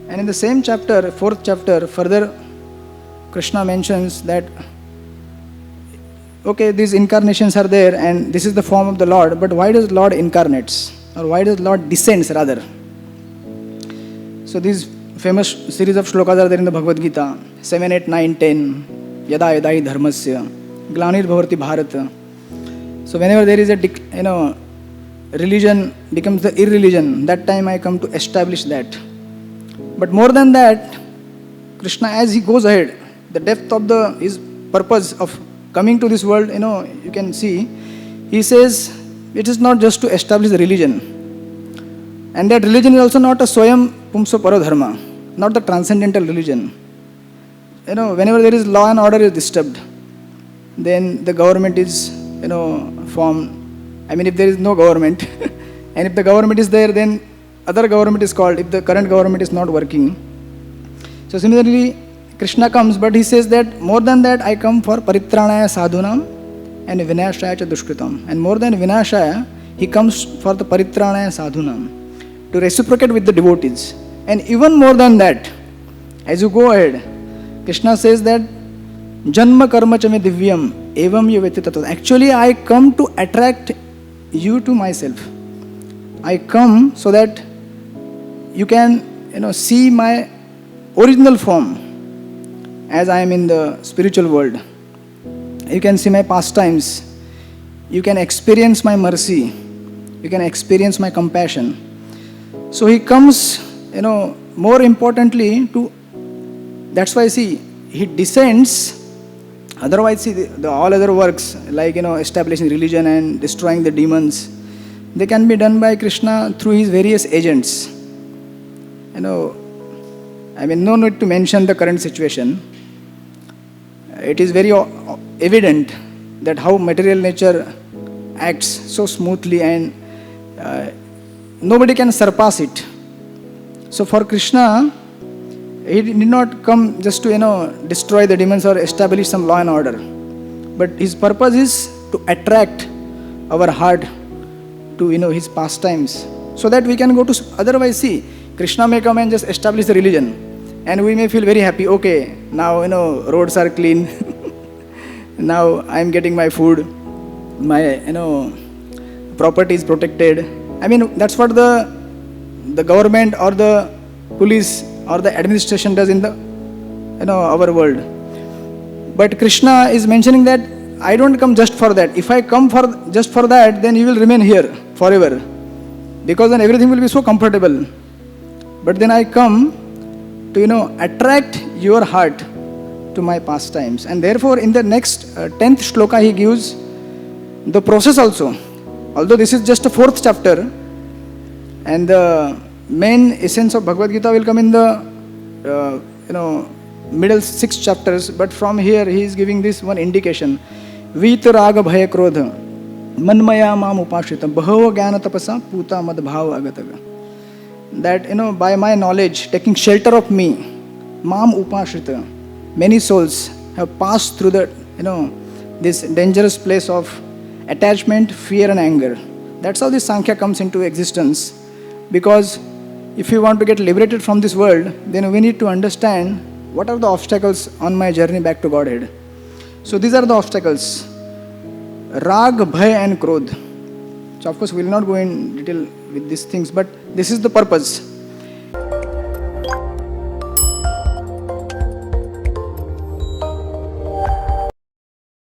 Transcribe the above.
And in the same chapter, fourth chapter, further Krishna mentions that, okay, these incarnations are there and this is the form of the Lord, but why does Lord incarnates? Or why does Lord descends rather? So these famous series of shlokas are there in the Bhagavad Gita, 7, 8, 9, 10, Yada Yada hi dharmasya, Glanir bhavati bharata. So whenever there is a, religion becomes the irreligion, that time I come to establish that. But more than that, Krishna, as he goes ahead, the depth of his purpose of coming to this world, you can see, he says, it is not just to establish the religion. And that religion is also not a Swayam Pumso Parodharma, not the transcendental religion. Whenever there is law and order is disturbed, then the government is, formed. I mean, if there is no government, and if the government is there, then other government is called, if the current government is not working. So similarly, Krishna comes, but he says that more than that, I come for paritranaya sadhunam and vinashaya cha dushkritam. And more than vinashaya, he comes for the paritranaya sadhunam, to reciprocate with the devotees. And even more than that, as you go ahead, Krishna says that janma karma chame divyam evam yavetitatat. Actually, I come to attract you to myself. I come so that you can, see my original form as I am in the spiritual world. You can see my pastimes. You can experience my mercy. You can experience my compassion. So he comes, more importantly that's why see, he descends. Otherwise, see, the all other works, like, establishing religion and destroying the demons, they can be done by Krishna through his various agents. No need to mention the current situation. It is very evident that how material nature acts so smoothly and nobody can surpass it. So for Krishna, he did not come just to, destroy the demons or establish some law and order. But his purpose is to attract our heart to, his pastimes, so that we can go to, otherwise see, Krishna may come and just establish the religion and we may feel very happy. Okay, now, roads are clean. Now I am getting my food. My, property is protected. I mean, that's what the government or the police or the administration does in the, our world. But Krishna is mentioning that I don't come just for that. If I come just for that, then you will remain here forever, because then everything will be so comfortable. But then I come to, attract your heart to my pastimes. And therefore, in the next 10th shloka, he gives the process also. Although this is just a 4th chapter, and the main essence of Bhagavad Gita will come in the middle 6 chapters, but from here he is giving this one indication. Vita raga bhaya krodha manmaya mam upashita bahava jnana tapasa puta mad bhava agataga. That, by my knowledge, taking shelter of me, mam upashita, many souls have passed through the, this dangerous place of attachment, fear and anger. That's how this Sankhya comes into existence. Because if you want to get liberated from this world, then we need to understand what are the obstacles on my journey back to Godhead. So these are the obstacles: Rag, Bhay and Krodh. So of course we will not go in detail with these things, but this is the purpose.